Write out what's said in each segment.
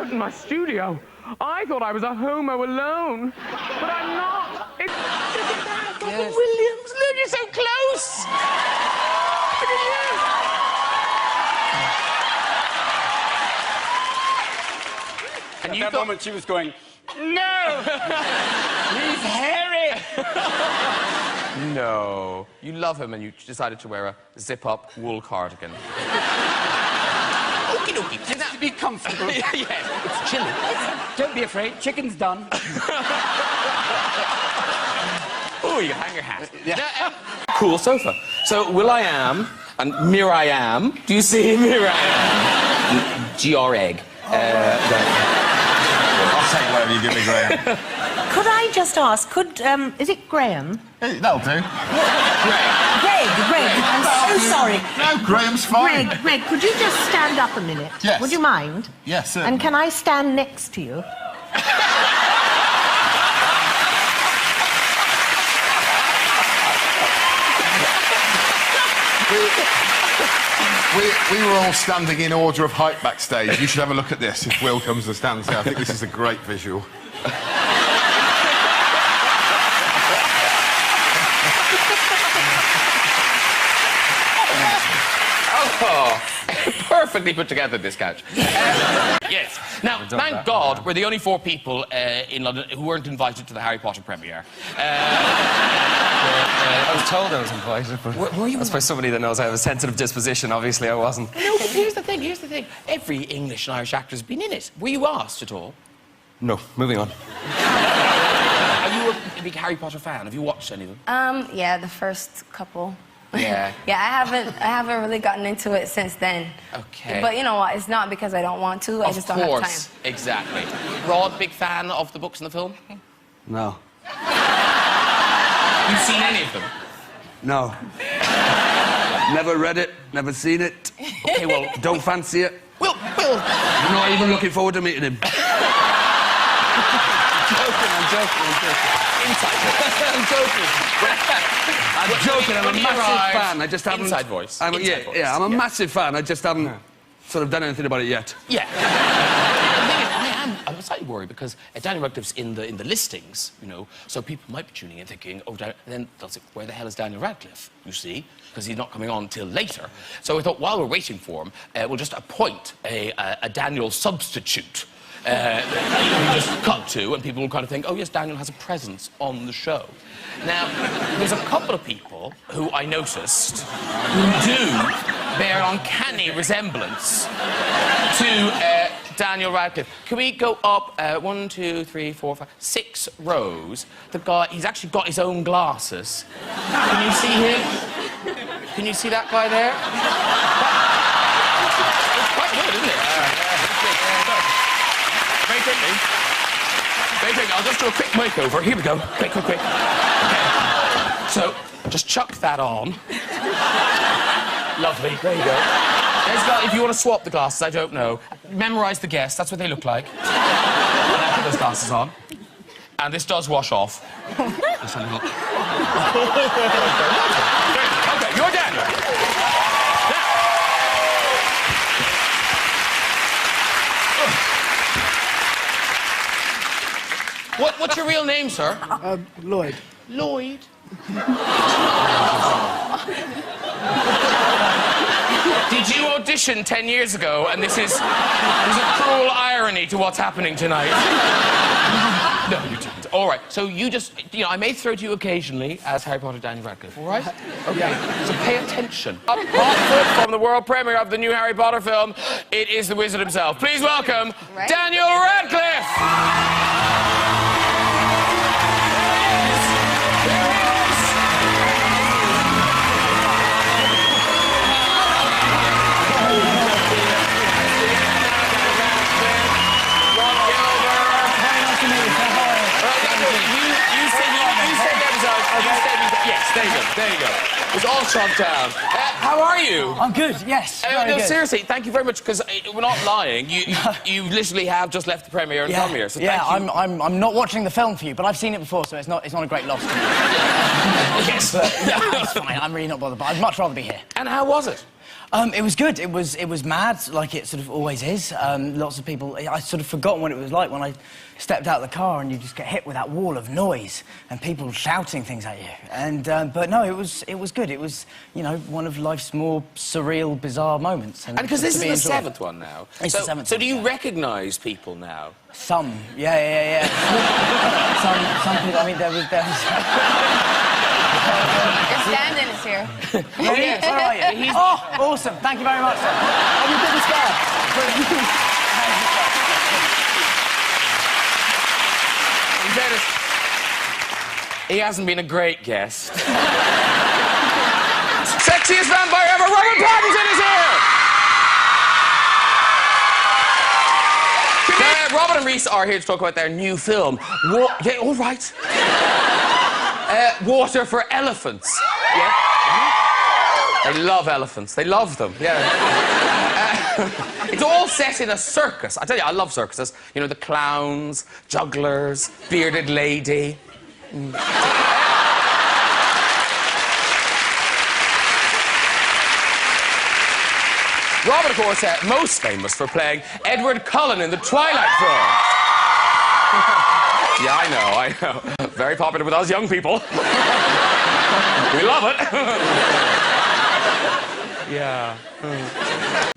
out in my studio. I thought I was a homo alone, but I'm not. It's Yes. Williams. Look, you're so close. Look at you. And At that moment, she was going, no! He's hairy! No. You love him and you decided to wear a zip-up wool cardigan. Okie dokie. Just to be comfortable. Yeah. It's chilly. Don't be afraid. Chicken's done. Oh, you can hang your hat. Yeah. Cool sofa. So, Will.i.am and Mir.i.am. Do you see Mir.i.am? G.R. Egg. I'll take whatever you give me, Graham. Could I just ask, is it Graham? That'll do. Greg, I'm so sorry. No, Graham's fine. Greg, could you just stand up a minute? Yes. Would you mind? Yes, certainly. And can I stand next to you? We were all standing in order of height backstage. You should have a look at this if Will comes to stand here. I think this is a great visual. Oh, perfectly put together, this couch. Yes. Now, thank God we're the only 4 people in London who weren't invited to the Harry Potter premiere. I was told I was invited, but were you that's by somebody that knows I have a sensitive disposition. Obviously, I wasn't. No, but here's the thing. Every English and Irish actor's been in it. Were you asked at all? No, moving on. Are you a big Harry Potter fan? Have you watched any of them? Yeah, the first couple. Yeah. Yeah, I haven't really gotten into it since then. Okay. But you know what? It's not because I don't want to. I just don't have time. Exactly. Rod, big fan of the books and the film? No. You've seen any of them? No. Never read it, never seen it. Okay, well... Don't fancy it. Will! I'm not even looking forward to meeting him. I'm joking. Inside voice. I'm joking, I'm a massive fan. I just haven't... Inside voice. I'm a massive fan. I just haven't sort of done anything about it yet. Yeah. I'm slightly worried because Daniel Radcliffe's in the listings, you know, so people might be tuning in thinking, oh, and then they'll say, where the hell is Daniel Radcliffe, you see? Because he's not coming on until later. So I thought, while we're waiting for him, we'll just appoint a Daniel substitute. You just cut to, and people will kind of think, oh, yes, Daniel has a presence on the show. Now, there's a couple of people who I noticed who do bear an uncanny resemblance to Daniel Radcliffe. Can we go up 1, 2, 3, 4, 5, 6 rows? The guy, he's actually got his own glasses. Can you see him? Can you see that guy there? It's quite good, isn't it? Very quickly. I'll just do a quick makeover. Here we go. Quick. Okay. So, just chuck that on. Lovely. There you go. If you want to swap the glasses, I don't know. Memorise the guests. That's what they look like. And I put those glasses on. And this does wash off. Just a little. Okay, you're Daniel. What's your real name, sir? Lloyd. Lloyd? Did you audition 10 years ago and there's a cruel irony to what's happening tonight? No, you didn't. All right, so you just, I may throw to you occasionally as Harry Potter Daniel Radcliffe, all right? Okay, yeah. So pay attention. Up hot from the world premiere of the new Harry Potter film, it is the wizard himself. Please welcome Daniel Radcliffe! There you go. It's all shot down. How are you? I'm good, yes. No, good. Seriously, thank you very much, because we're not lying. You literally have just left the premiere and come here, so thank you. I'm not watching the film for you, but I've seen it before, so it's not a great loss to me. Yes. But, it's fine, I'm really not bothered, but I'd much rather be here. And how was it? It was good. It was mad, like it sort of always is. Lots of people... I sort of forgotten what it was like when I stepped out of the car and you just get hit with that wall of noise and people shouting things at you. And but no, it was good. It was, you know, one of life's more surreal, bizarre moments. And because this is the 7th one now. It's the 7th So one, do you yeah. recognise people now? Some, yeah. some people. I mean, there was. Stand-in is here. Yes, all right. Oh, awesome! Thank you very much, sir. Have you been scared? In fairness, he hasn't been a great guest. Sexiest vampire ever, Robert Pattinson is here! Robin and Reese are here to talk about their new film. Yeah, all right. Water for Elephants. Yeah? They love elephants. They love them, yeah. It's all set in a circus. I tell you, I love circuses. You know, the clowns, jugglers, bearded lady. Robin, of course, most famous for playing Edward Cullen in the Twilight Zone. Yeah, I know. Very popular with us young people. We love it. Yeah.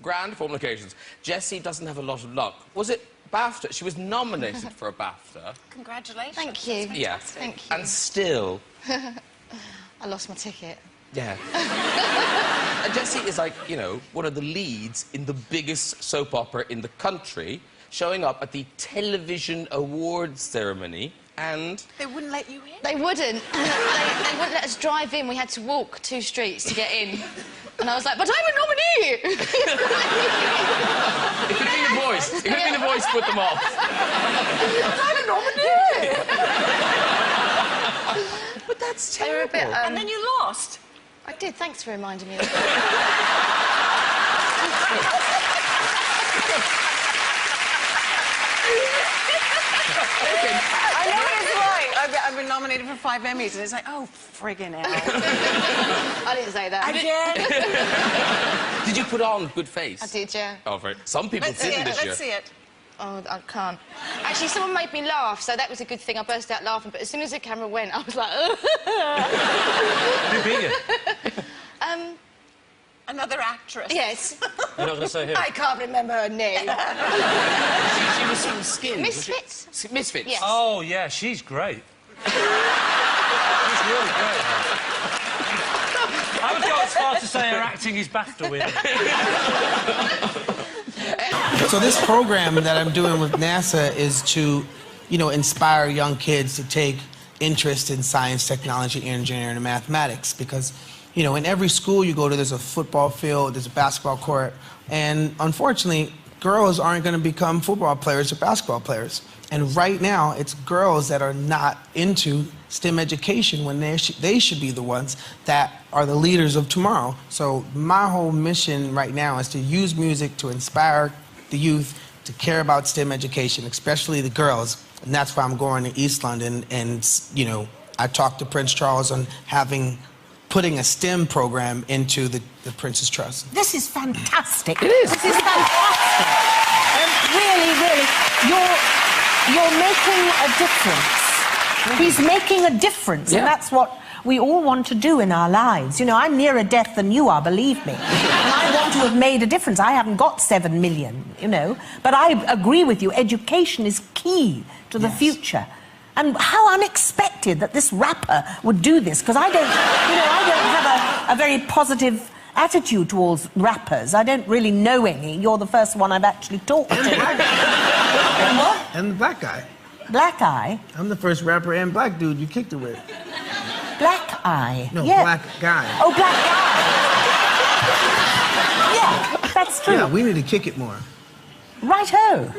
Grand formal occasions. Jessie doesn't have a lot of luck. Was it BAFTA? She was nominated for a BAFTA. Congratulations. Thank you. Yeah. Thank you. And still... I lost my ticket. Yeah. And Jessie is like, you know, one of the leads in the biggest soap opera in the country, showing up at the television awards ceremony, and... They wouldn't let you in? They wouldn't. They wouldn't let us drive in. We had to walk 2 streets to get in. And I was like, but I'm a nominee! It could have been the voice. It could have been the voice put them off. I'm a nominee! But that's They were a terrible. bit, And then you lost. I did, thanks for reminding me of that. I know what it's like. I've been nominated for 5 Emmys, and it's like, oh, friggin' hell. I didn't say that. Again? Did you put on good face? I did, yeah. Oh, right. Some people Let's see didn't it. this year. Let's see it. Oh, I can't. Actually, someone made me laugh, so that was a good thing. I burst out laughing, but as soon as the camera went, I was like... Who beat you? Another actress. Yes. You're not going to say who? I can't remember her name. She was some skin. Misfits? Misfits? Yes. Oh, yeah, she's great. She's really great. I would go as far to say her acting is BAFTA winning. So this program that I'm doing with NASA is to, you know, inspire young kids to take interest in science, technology, engineering, and mathematics, because, you know, in every school you go to, there's a football field, there's a basketball court, and unfortunately, girls aren't going to become football players or basketball players. And right now, it's girls that are not into STEM education when they should be the ones that are the leaders of tomorrow. So my whole mission right now is to use music to inspire the youth to care about STEM education, especially the girls. And that's why I'm going to East London, and, you know, I talked to Prince Charles on putting a STEM program into the Prince's Trust. This is fantastic. It is. This is fantastic. Really, you're making a difference. He's making a difference, Yeah. and that's what we all want to do in our lives. You know, I'm nearer death than you are, believe me. And I want to have made a difference. I haven't got 7 million, you know, but I agree with you. Education is key to the future. And how unexpected that this rapper would do this, because I don't have a very positive attitude towards rappers. I don't really know any. You're the first one I've actually talked to. And what? And the black guy. Black Eye? I'm the first rapper and black dude you kicked it with. Black Eye? No, yeah. black guy. Oh, Black Guy. Yeah, that's true. Yeah, we need to kick it more. Right-ho.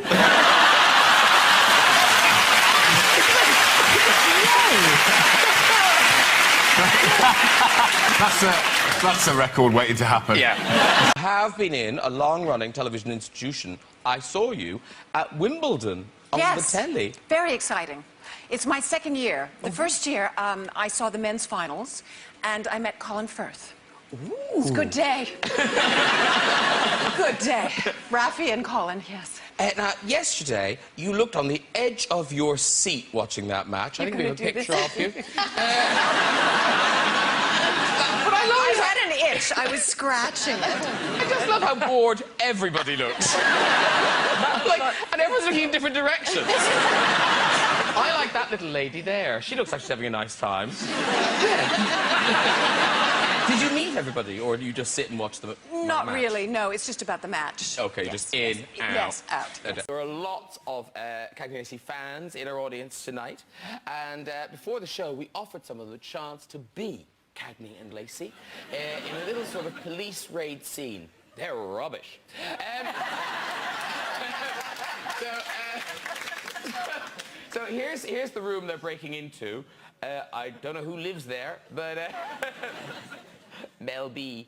That's a record waiting to happen. Yeah. You have been in a long-running television institution. I saw you at Wimbledon on the telly. Very exciting. It's my 2nd year. The first year, I saw the men's finals, and I met Colin Firth. It's a good day. Good day. Raffi and Colin, yes. Now, yesterday, you looked on the edge of your seat watching that match. I think we have a picture of you. But I had an itch. I was scratching it. I just love how bored everybody looks. And everyone's looking in different directions. I like that little lady there. She looks like she's having a nice time. Did you meet everybody, or do you just sit and watch the Not match? really, no. It's just about the match. Okay, yes, just in, out. Yes, out. Yes. There are lots of Cagney fans in our audience tonight, and before the show, we offered some of them a chance to be Cagney and Lacey in a little sort of police raid scene. They're rubbish. So here's the room they're breaking into. I don't know who lives there, but Mel B.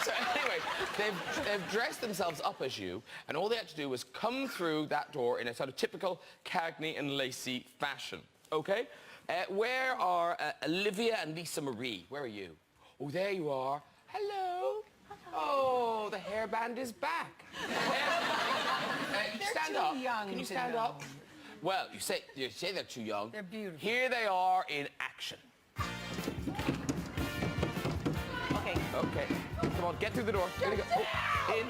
So anyway, they've dressed themselves up as you, and all they had to do was come through that door in a sort of typical Cagney and Lacey fashion. Okay? Where are Olivia and Lisa Marie? Where are you? Oh, there you are. Hello. Oh, the hairband is back. Stand up. young Can you to stand know. up? Well, you say they're too young. They're beautiful. Here they are in action. Okay. Okay. Come on, get through the door. Here we go. Oh, in.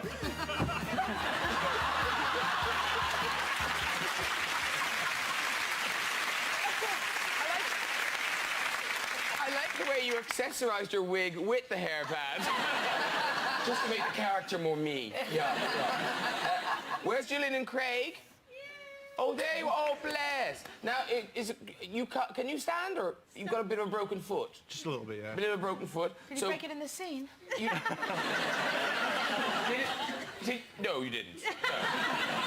I like the way you accessorized your wig with the hairband. Just to make the character more me. Yeah. Where's Gillian and Craig? Oh, there you are. Oh, bless. Now, can you stand, or you've got a bit of a broken foot? Just a little bit, yeah. A bit of a broken foot. Did you break it in the scene? No, you didn't. No.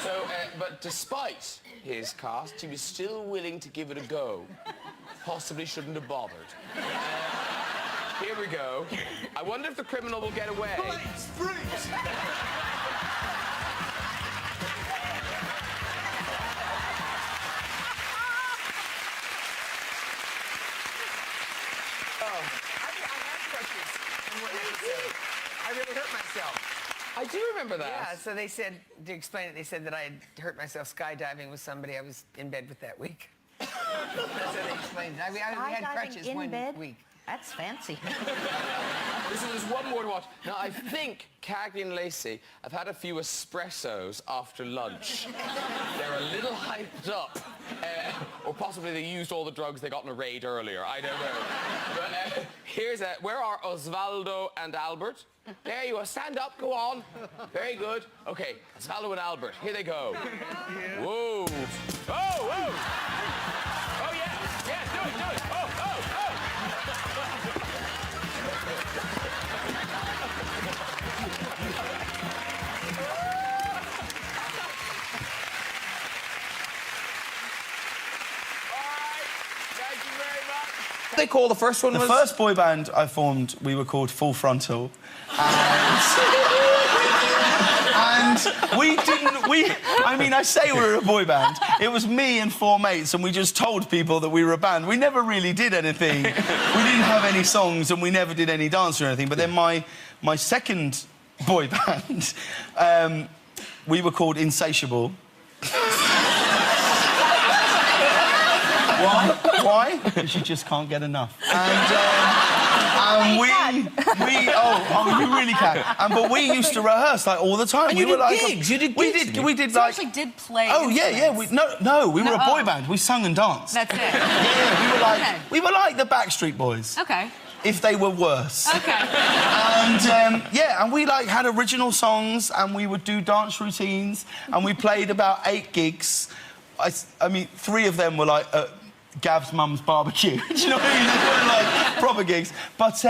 So, but despite his cast, he was still willing to give it a go. Possibly shouldn't have bothered. Here we go. I wonder if the criminal will get away. Police, freeze! I really hurt myself. I do remember that. Yeah, so they said, to explain it, they said that I had hurt myself skydiving with somebody I was in bed with that week. That's how they explained it. I had crutches in one bed? week. That's fancy. Listen, there's one more to watch. Now, I think Cagney and Lacey have had a few espressos after lunch. They're a little hyped up. Or possibly they used all the drugs they got in a raid earlier. I don't know. But where are Osvaldo and Albert? There you are. Stand up. Go on. Very good. Okay, Osvaldo and Albert. Here they go. Whoa. Oh, whoa. Oh, yeah. Yeah, do it. Oh, oh, oh. They call the first one the first boy band I formed, we were called Full Frontal. And I mean, I say we were a boy band. It was me and 4 mates, and we just told people that we were a band. We never really did anything. We didn't have any songs, and we never did any dance or anything. But then my second boy band, we were called Insatiable. Why? Because you just can't get enough. And you really can. But we used to rehearse like all the time. And we you were did like gigs. You did gigs. We did So like. actually did play. Oh yeah. We were a boy band. We sung and danced. That's it. Yeah, we were like the Backstreet Boys. Okay. If they were worse. Okay. And we like had original songs, and we would do dance routines, and we played about 8 gigs. I mean, 3 of them were like Gav's mum's barbecue. Do you know what I mean? They weren't like proper gigs. But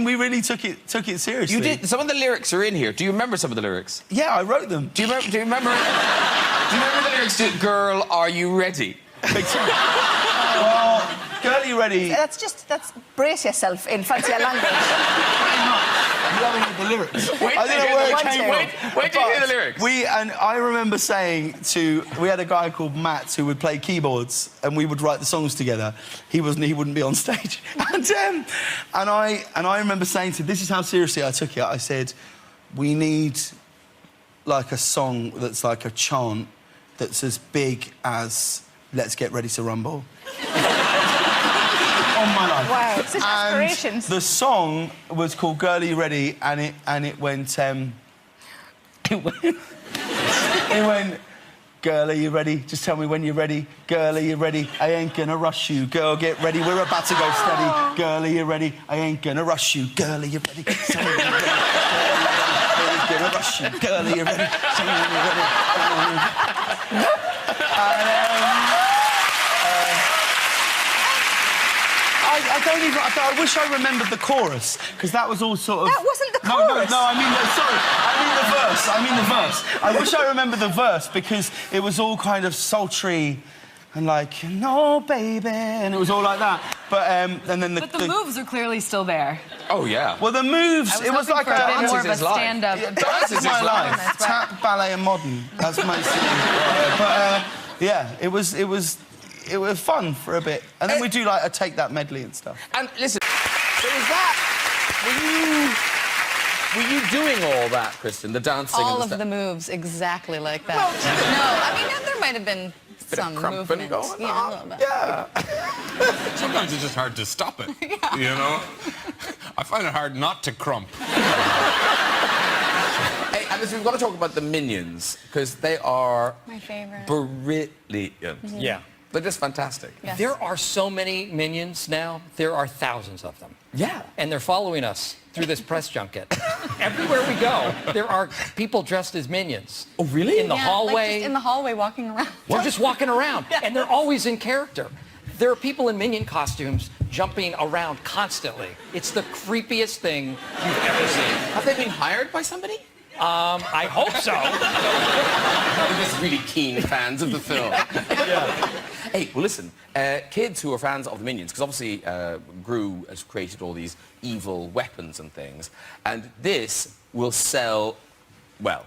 we really took it seriously. You did. Some of the lyrics are in here. Do you remember some of the lyrics? Yeah, I wrote them. Do you remember the lyrics to "Girl, Are You Ready"? Well, Girl, Are You Ready? That's brace yourself in fancy language. haven't heard the lyrics. Wait, I don't know where it came from. Wait till you hear the lyrics. And I remember saying we had a guy called Matt who would play keyboards, and we would write the songs together. He wouldn't be on stage. And I remember saying to him, this is how seriously I took it. I said, we need like a song that's like a chant that's as big as Let's Get Ready to Rumble. On my life. Wow, such aspirations. The song was called Girl, Are You Ready? And it went, Girl, are you ready? Just tell me when you're ready. Girl, are you ready? I ain't gonna rush you. Girl, get ready. We're about to go steady. Girl, are you ready? I ain't gonna rush you. Girl, are you ready? Tell me when you're ready. I ain't gonna rush you. Girl, are you ready? Tell me when you're ready. I wish I remembered the chorus, because that was all sort of... That wasn't the chorus. No, I mean the verse. I wish I remembered the verse, because it was all kind of sultry and like, no, baby, and it was all like that. But, and then But the moves are clearly still there. Oh, yeah. Well, the moves, it was like a bit more of a stand-up. Dance is my life. Tap, ballet and modern. That's mostly... But, yeah, it was fun for a bit. And then we do, like, a Take That medley and stuff. And listen, so is that... Were you doing all that, Kristen? The dancing All and of the moves exactly like that. Well, no, I mean, there might have been some movement. Going yeah, on. a little bit. Yeah. Sometimes it's just hard to stop it, you know? I find it hard not to crump. Hey, and listen, we've got to talk about the Minions, because they are... My favorite. Brilliant. Yeah. They're just fantastic. Yes. There are so many Minions now. There are thousands of them. Yeah. And they're following us through this press junket. Everywhere we go, there are people dressed as Minions. Oh, really? In the hallway. Like just in the hallway walking around. We're just walking around, and they're always in character. There are people in Minion costumes jumping around constantly. It's the creepiest thing you've ever seen. Have they been hired by somebody? I hope so. They're just really keen fans of the film. Yeah. Hey, well, listen, kids who are fans of the Minions, because obviously Gru has created all these evil weapons and things, and this will sell, well,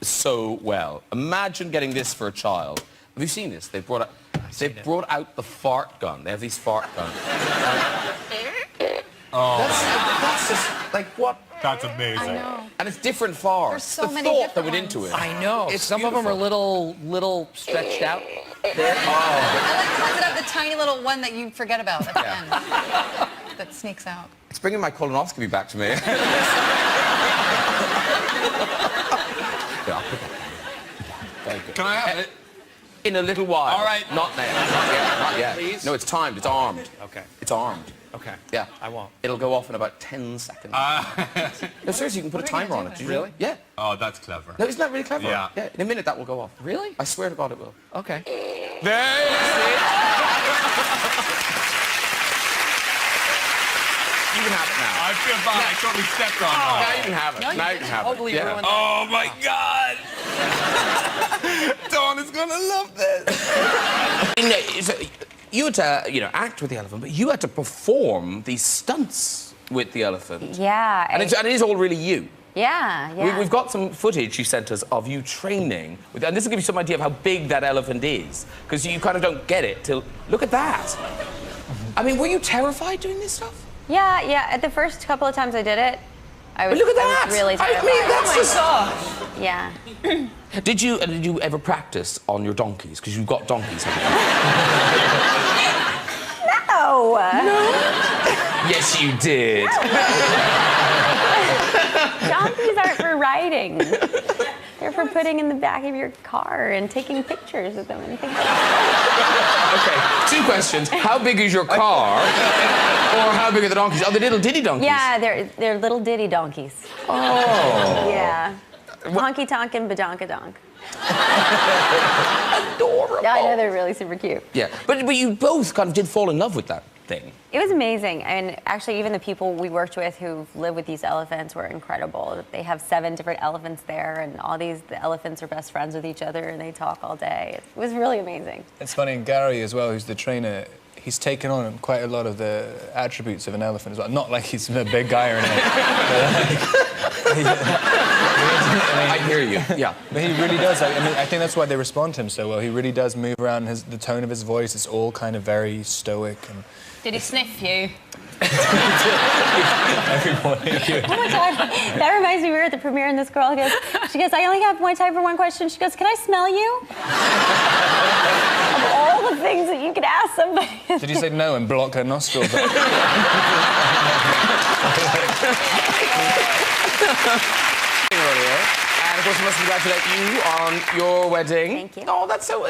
so well. Imagine getting this for a child. Have you seen this? They brought out the fart gun. They have these fart guns. That's just, like, what? That's amazing. I know. And it's different farts. There's so the many thought different that went ones. into it. I know. It's Some of them are little stretched out. I like the ones that have the tiny little one that you forget about at the end. That sneaks out. It's bringing my colonoscopy back to me. Yeah, I'll put that. Very good. Can I have it? In a little while. All right. Not now. Not yet. Not yet. Please? No, it's timed. It's armed. Okay. It's armed. Okay. Yeah. I won't. It'll go off in about 10 seconds. No, seriously, you can put a timer on it. Really? Yeah. Oh, that's clever. No, isn't that really clever? Yeah. Yeah. In a minute, that will go off. Really? I swear to God, it will. Okay. There you see. You can have it now. I feel bad. I totally stepped on it. Now you can have it. Now you can have I'll it. believe Yeah. everyone. Oh, my God. Dawn is going to love this. You had to, act with the elephant, but you had to perform these stunts with the elephant. Yeah. And it is all really you. Yeah. We've got some footage you sent us of you training, and this will give you some idea of how big that elephant is, because you kind of don't get it till... Look at that. I mean, were you terrified doing this stuff? Yeah. At the first couple of times I did it, I was, But look at that! I was really terrified. I mean, that's just... Yeah. Did you ever practice on your donkeys? Because you've got donkeys, haven't No. Yes, you did. Donkeys aren't for riding. They're for putting in the back of your car and taking pictures of them and things like that. Okay, 2 questions. How big is your car? Or how big are the donkeys? Oh, the little ditty donkeys? Yeah, they're little ditty donkeys. Oh. Yeah. Honky tonk and badonka donk. Adorable. Yeah, I know, they're really super cute. Yeah, but you both kind of did fall in love with that thing. It was amazing, and actually even the people we worked with who live with these elephants were incredible. They have 7 different elephants there, and the elephants are best friends with each other, and they talk all day. It was really amazing. It's funny, Gary as well, who's the trainer, he's taken on quite a lot of the attributes of an elephant as well. Not like he's a big guy or anything. I hear you. Yeah. But he really does. I mean, I think that's why they respond to him so well. He really does move around. The tone of his voice is all kind of very stoic and. Did he sniff you? Every morning. Oh my God, that reminds me, we were at the premiere and this girl goes, she goes, I only have one time for one question. She goes, can I smell you? Of all the things that you could ask somebody. Did you say no and block her nostrils? And of course, we must congratulate you on your wedding. Thank you. Oh, that's so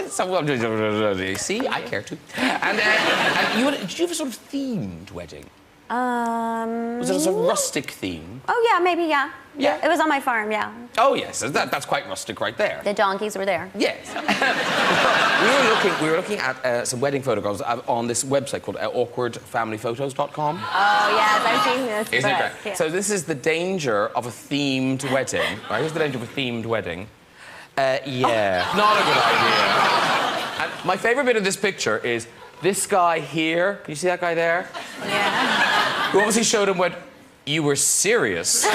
see, I care too. And did you have a sort of themed wedding? Was it a sort of rustic theme? Oh, yeah, maybe, yeah. Yeah. It was on my farm, yeah. Oh, yes, that's quite rustic right there. The donkeys were there. Yes. we were looking at some wedding photographs on this website called awkwardfamilyphotos.com. Oh, yes, I've seen this. Isn't it great? Yeah. So this is the danger of a themed wedding. Right, here's the danger of a themed wedding. Yeah, not a good idea. And my favourite bit of this picture is this guy here. Can you see that guy there? Yeah. Who obviously showed him what you were serious.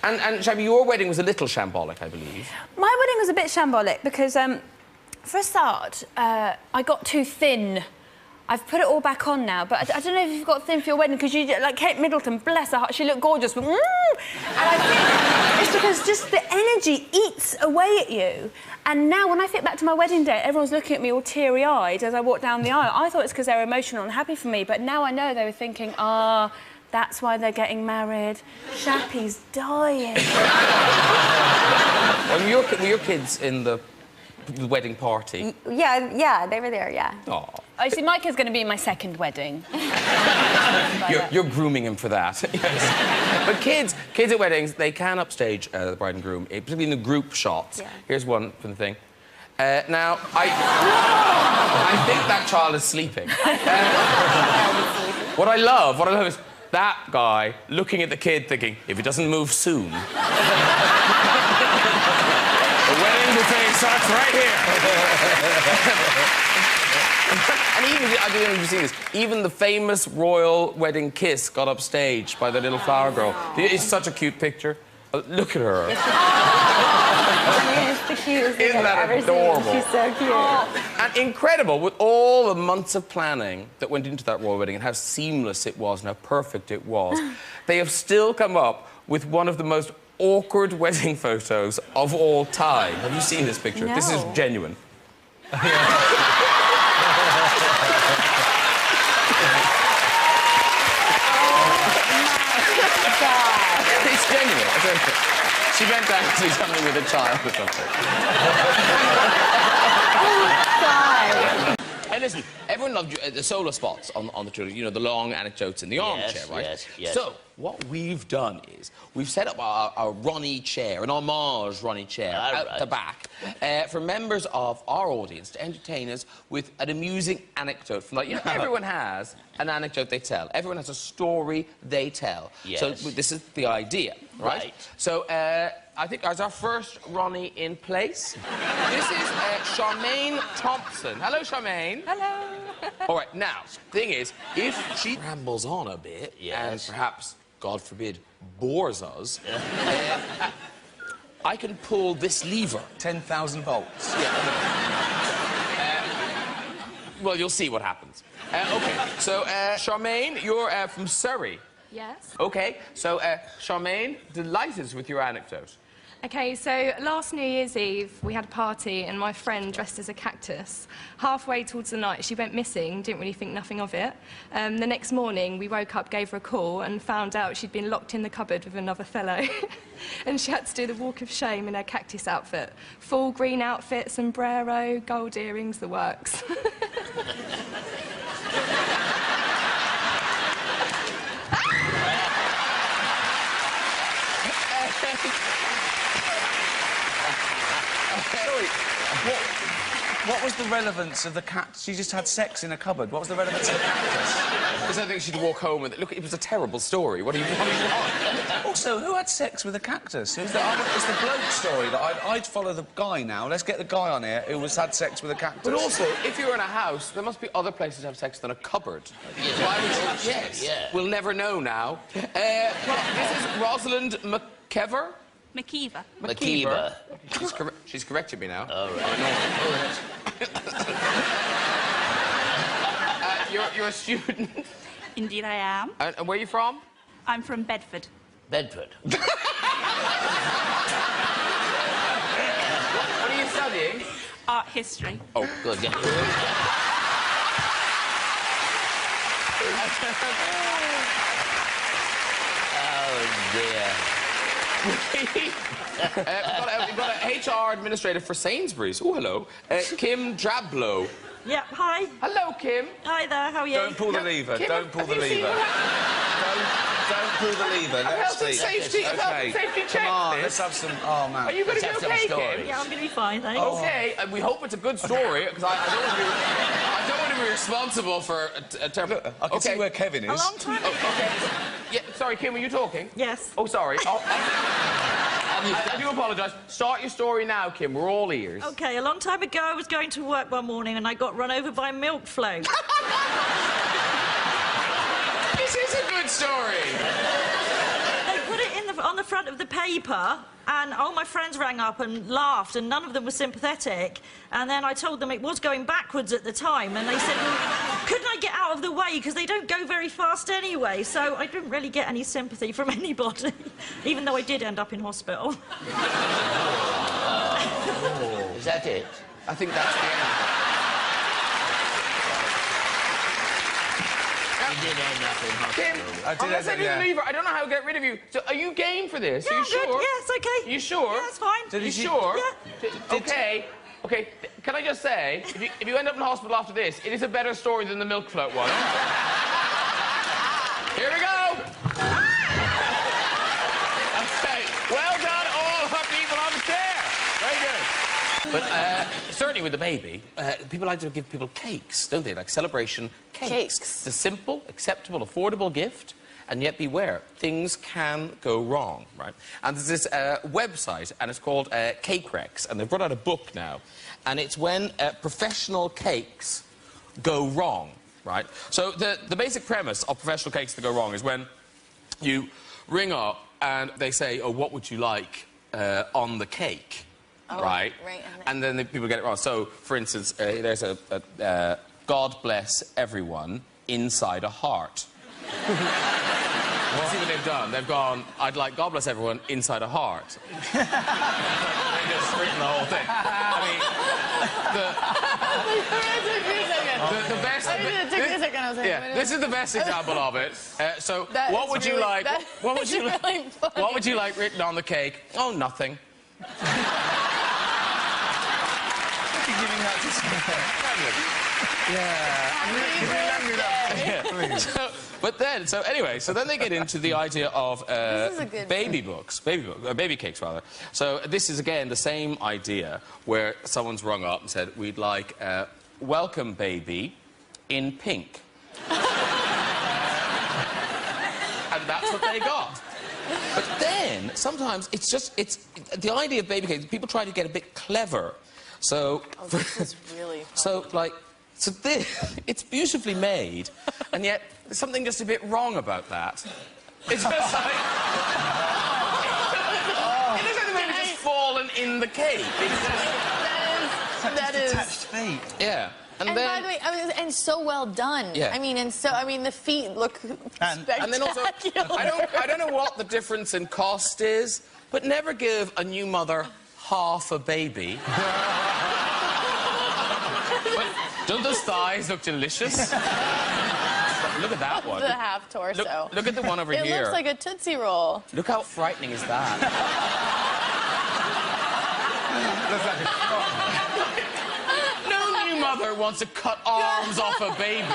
And Shabby, your wedding was a little shambolic, I believe. My wedding was a bit shambolic because, for a start, I got too thin. I've put it all back on now, but I don't know if you've got thin for your wedding because you, like Kate Middleton, bless her heart, she looked gorgeous. And I think it's because just the energy eats away at you. And now when I think back to my wedding day, everyone's looking at me all teary-eyed as I walk down the aisle. I thought it's because they were emotional and happy for me, but now I know they were thinking, that's why they're getting married. Shappy's dying. Were your kids in the wedding party? Yeah, they were there, yeah. Oh. Oh, you see, my kid's going to be in my second wedding. You're grooming him for that. Yes. But kids at weddings, they can upstage the bride and groom, particularly in the group shots. Yeah. Here's one from the thing. Now, I think that child is sleeping. What I love is that guy looking at the kid thinking, if he doesn't move soon... The wedding buffet starts right here. And even, I don't know if you've seen this, even the famous royal wedding kiss got upstaged by the little flower girl. It's such a cute picture. Look at her. It's the cutest thing Isn't I've that ever adorable? seen. She's so cute. And incredible, with all the months of planning that went into that royal wedding and how seamless it was and how perfect it was, they have still come up with one of the most awkward wedding photos of all time. Have you seen this picture? No. This is genuine. It's genuine. She meant to actually something with a child or something. And listen, everyone loved the solo spots on the children, you know, the long anecdotes in the armchair, right? Yes. So, what we've done is, we've set up our Ronnie chair, an homage Ronnie chair, out the back, for members of our audience to entertain us with an amusing anecdote. From, like, you know, everyone has an anecdote they tell. Everyone has a story they tell. Yes. So, this is the idea, right? So, I think as our first Ronnie in place, this is Charmaine Thompson. Hello, Charmaine. Hello. All right, now, thing is, if she rambles on a bit and perhaps, God forbid, bores us, I can pull this lever. 10,000 volts. Well, you'll see what happens. OK, so, Charmaine, you're from Surrey. Yes. OK, so, Charmaine, delighted with your anecdote. Okay, so last New Year's Eve, we had a party and my friend dressed as a cactus. Halfway towards the night, she went missing, didn't really think nothing of it. The next morning, we woke up, gave her a call and found out she'd been locked in the cupboard with another fellow. And she had to do the walk of shame in her cactus outfit. Full green outfit, sombrero, gold earrings, the works. Sorry, what was the relevance of the cat? She just had sex in a cupboard. What was the relevance of the cactus? Because I think she'd walk home with it. Look, it was a terrible story. What do you want? Also, who had sex with a cactus? It's the bloke story that I'd follow the guy now. Let's get the guy on here who had sex with a cactus. But also, if you're in a house, there must be other places to have sex than a cupboard. Why would you? Yes. Yeah. We'll never know now. This is Rosalind McKever. McKeever. McKeever. She's corrected me now. All right. You're a student. Indeed, I am. And where are you from? I'm from Bedford. Bedford. What are you studying? Art history. Oh, good. Yeah. Oh, dear. We've got an HR administrator for Sainsbury's. Oh, hello. Kim Drablow. Yep, hi. Hello, Kim. Hi there, how are you? Don't pull the lever. Kim, Don't pull the lever. Don't pull the lever. Let's health and safety, okay. health and safety check. Come on, this. let's have some. Oh man. Are you going to be okay, Kim? Yeah, I'm going to be fine, thanks. Okay, and we hope it's a good story because I don't want to be responsible for a terrible. Look, I can see where Kevin is. A long time ago. Okay. Yeah, sorry, Kim, were you talking? Yes. Oh, sorry. I do apologise. Start your story now, Kim. We're all ears. Okay, a long time ago, I was going to work one morning and I got run over by a milk float. This is a good story. They put it on the front of the paper, and all my friends rang up and laughed, and none of them were sympathetic. And then I told them it was going backwards at the time, and they said, well, couldn't I get out of the way, because they don't go very fast anyway. So I didn't really get any sympathy from anybody, even though I did end up in hospital. Oh. Is that it? I think that's the end. You did end up in Kim, hospital. unless I didn't leave her, I don't know how to get rid of you. So, are you game for this? Yeah, are you I'm good. sure? Yeah, it's okay. You sure? Yeah, it's fine. You sure? Yeah. Okay. Okay. Can I just say, if you end up in hospital after this, it is a better story than the milk float one. Here we go. Okay. Well done, all her people on the chair. Very good. But certainly with the baby, people like to give people cakes, don't they? Like celebration cakes. It's a simple, acceptable, affordable gift, and yet beware, things can go wrong, right? And there's this website, and it's called Cake Rex, and they've brought out a book now, and it's when professional cakes go wrong, right? So the basic premise of professional cakes that go wrong is when you ring up and they say, oh, what would you like on the cake? Oh, right? Right. And then people get it wrong. So, for instance, there's a God bless everyone inside a heart. See what they've done? They've gone, I'd like God bless everyone inside a heart. They just written the whole thing. I mean, the best... It took me a second. I was like, yeah, this is the best example of it. So, That what is would you really- like? that What would is you like? really funny. What would you like written on the cake? Oh, nothing. Giving that So then they get into the idea of baby books, baby cakes rather. So this is again the same idea where someone's rung up and said, we'd like welcome baby in pink. And that's what they got. But then sometimes it's the idea of baby cakes, people try to get a bit clever. So this is really funny. So this, it's beautifully made, and yet there's something just a bit wrong about that. It's just like... It looks like the baby's just fallen in the cake. That is... Attached feet. Yeah. And then, by the way, and so well done. Yeah. I mean, the feet look spectacular. And then also, I don't know what the difference in cost is, but never give a new mother half a baby. But don't those thighs look delicious? Look at that one. The half torso. Look at the one over here. It looks like a Tootsie Roll. Look how frightening is that? No new mother wants to cut arms off a baby.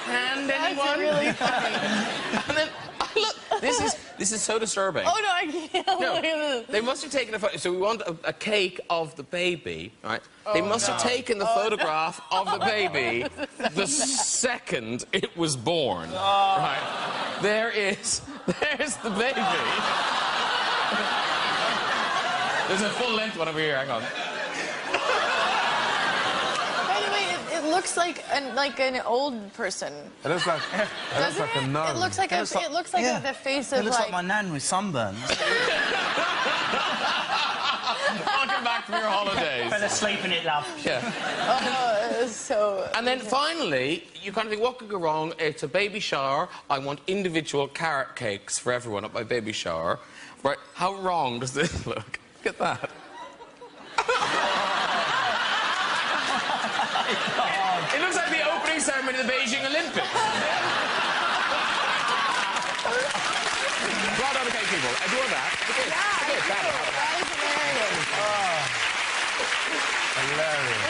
And anyone? That's really funny. And then, look, this is so disturbing. Oh, no, I can't. No, Look at this. they must have taken a photo. So we want a cake of the baby, right? They must have taken the photograph of the baby the second it was born, right? There is There's the baby. There's a full-length one over here. Hang on. By the way, it looks like an old person. It looks like, Doesn't a nun. It looks like the face of It looks like my nan with sunburns. Welcome back from your holidays. Fell asleep in it, love. Yeah. Oh, so. And then finally, you kind of think, what could go wrong? It's a baby shower. I want individual carrot cakes for everyone at my baby shower. Right? How wrong does this look? Look at that. It looks like the opening ceremony of the Beijing Olympics. Well done, okay, people. Adore that. Look at it. That is hilarious.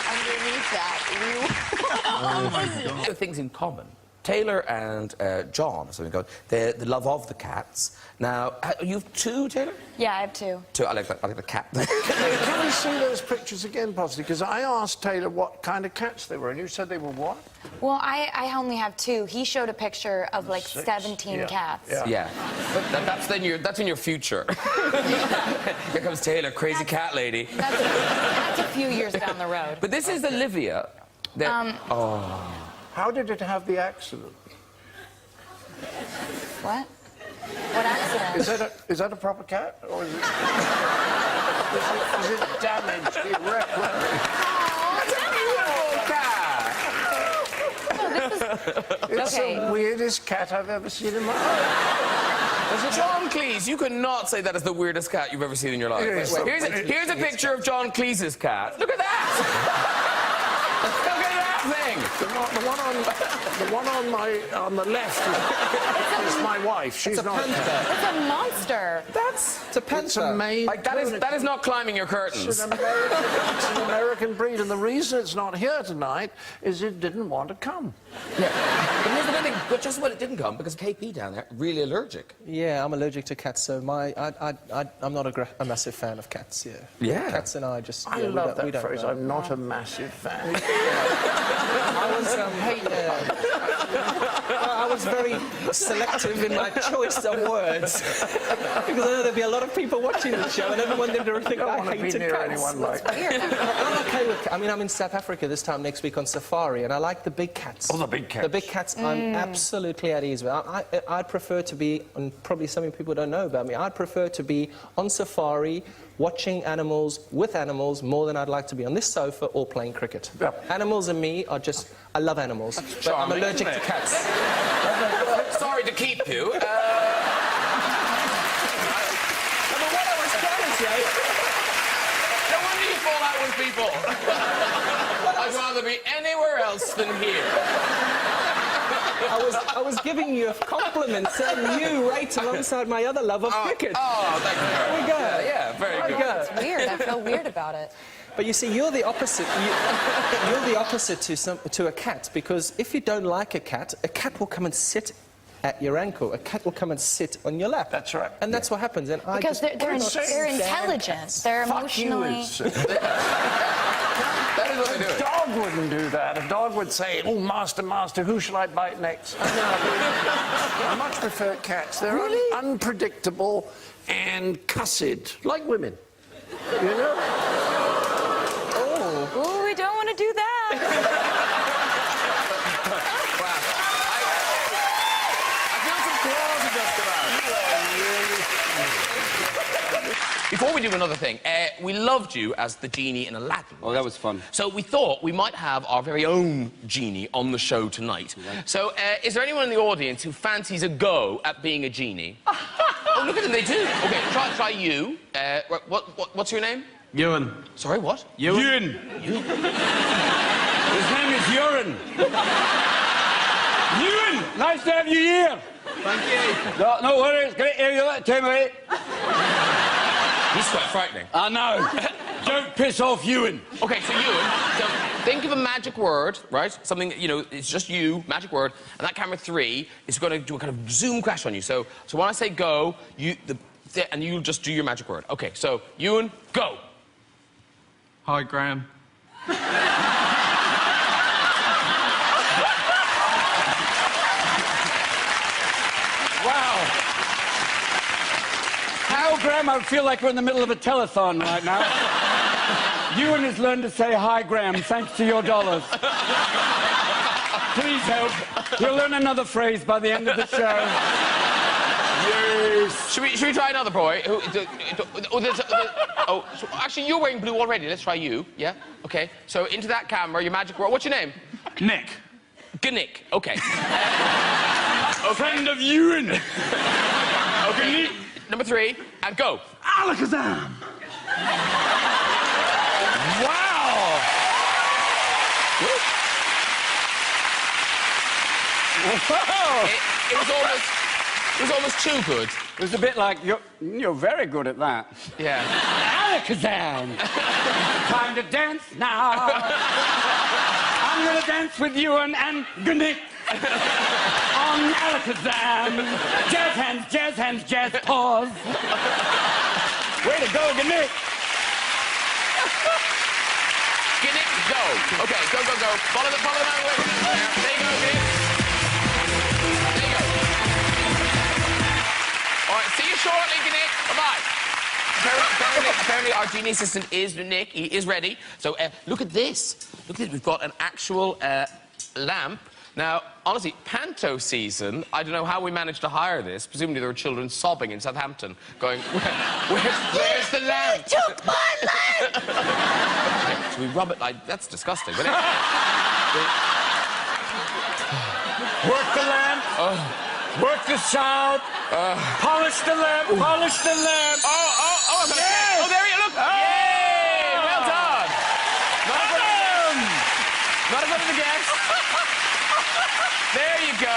Underneath that, Things in common. Taylor and John, something going. The love of the cats. Now, you have two, Taylor? Yeah, I have two. Two. I like the cat. Can we see those pictures again, possibly? Because I asked Taylor what kind of cats they were, and you said they were what? Well, I only have two. He showed a picture of like 17 cats. Yeah. That's in your future. Here comes Taylor, crazy cat lady. That's a few years down the road. But this is Olivia. How did it have the accident? What? What accident? Is that a proper cat, or is it damaged irreparably? It's the weirdest cat I've ever seen in my life. John Cleese, you could not say that is the weirdest cat you've ever seen in your life. Here's a picture of John Cleese's cat. Look at that! Look at that thing! The one on the left is my wife. She's not. It's a monster. It's a panther. Like that is not climbing your curtains. It's an American breed, and the reason it's not here tonight is it didn't want to come. Yeah. But here's the thing, but just when it didn't come, because KP down there, really allergic. Yeah, I'm allergic to cats, so I'm not a massive fan of cats, Yeah. Cats and I just... I love that phrase, I'm not a massive fan. I was very selective in my choice of words. Because I know there'd be a lot of people watching the show and everyone did think I hated cats. Anyone like I'm okay with... I mean, I'm in South Africa this time next week on safari, and I like the big cats. Oh, the big cats. The big cats, I'm absolutely at ease with. I'd prefer to be, and probably some people don't know about me, I'd prefer to be on safari, watching animals, with animals, more than I'd like to be on this sofa or playing cricket. Yep. Animals and me are just... I love animals, but I'm allergic to cats. Sorry to keep you. But what I was trying to say... No wonder you fall out with people. I'd rather be anywhere else than here. I was giving you a compliment, saying you rate alongside my other love of cricket. Oh, thank you. There we go. Yeah, very good. It's weird. I feel weird about it. But you see, you're the opposite. You're the opposite to a cat, because if you don't like a cat will come and sit at your ankle. A cat will come and sit on your lap. That's right. And that's what happens. And Because they're intelligent. They're emotionally... That is what they do. A dog wouldn't do that. A dog would say, oh, master, master, who shall I bite next? I much prefer cats. They're unpredictable and cussed, like women. You know? Oh, we don't want to do that. Before we do another thing, we loved you as the genie in Aladdin. Oh, that was fun. So we thought we might have our very own genie on the show tonight. Right. So is there anyone in the audience who fancies a go at being a genie? Oh, look at them, they do. OK, try you. What's your name? Ewan. Sorry, what? Ewan. His name is Ewan. Ewan, nice to have you here. Thank you. No worries. Great to hear you that time, mate. He's quite frightening. I know. Don't piss off Ewan. OK, so Ewan, so think of a magic word, right? Something, you know, it's just you, magic word, and that camera 3 is going to do a kind of zoom crash on you. So when I say go, and you'll just do your magic word. OK, so Ewan, go. Hi, Graham. How, Graham? I feel like we're in the middle of a telethon right now. Ewan has learned to say hi, Graham, thanks to your dollars. Please help. He'll learn another phrase by the end of the show. Yes. Should we try another boy? So actually, you're wearing blue already. Let's try you. Yeah? Okay. So into that camera, your magic word. What's your name? Nick. Gnick. Okay. Friend of Ewan. Okay. Number 3, and go. Alakazam. Wow! It was almost too good. It was a bit like, you're very good at that. Yeah. Alakazam! Time to dance now. I'm gonna dance with Ewan and Gnick on Alakazam. Jazz hands, jazz paws. Way to go, Gnick. Gnick, go. Okay, go. Follow the man away. There you go, Gnick. There you go. All right, see you shortly, Gnick. Bye-bye. Apparently, our genie assistant is Nick. He is ready. So look at this. Look at this. We've got an actual lamp. Now, honestly, panto season, I don't know how we managed to hire this. Presumably there were children sobbing in Southampton, going, where's the lamp? You took my lamp! So we rub it like, that's disgusting. But Work the lamp. Work the sound. Polish the lamp. Polish the lamp. Oh, yes! Oh, there you look. Yay! Well done. Not in front of the guests. There you go.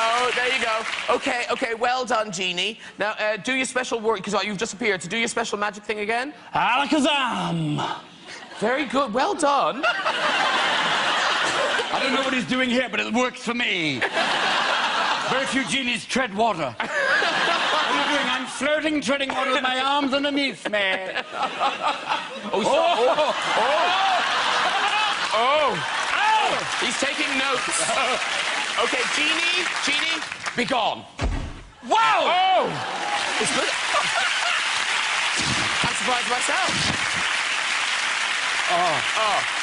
Okay, well done, Genie. Now, do your special word, because you've just appeared, so do your special magic thing again. Alakazam! Very good, well done. I don't know what he's doing here, but it works for me. Very few genies tread water. What are you doing? I'm floating, treading water with my arms underneath me. He's taking notes. Okay, Genie, be gone. Wow! Oh! It's good. I'm surprised myself.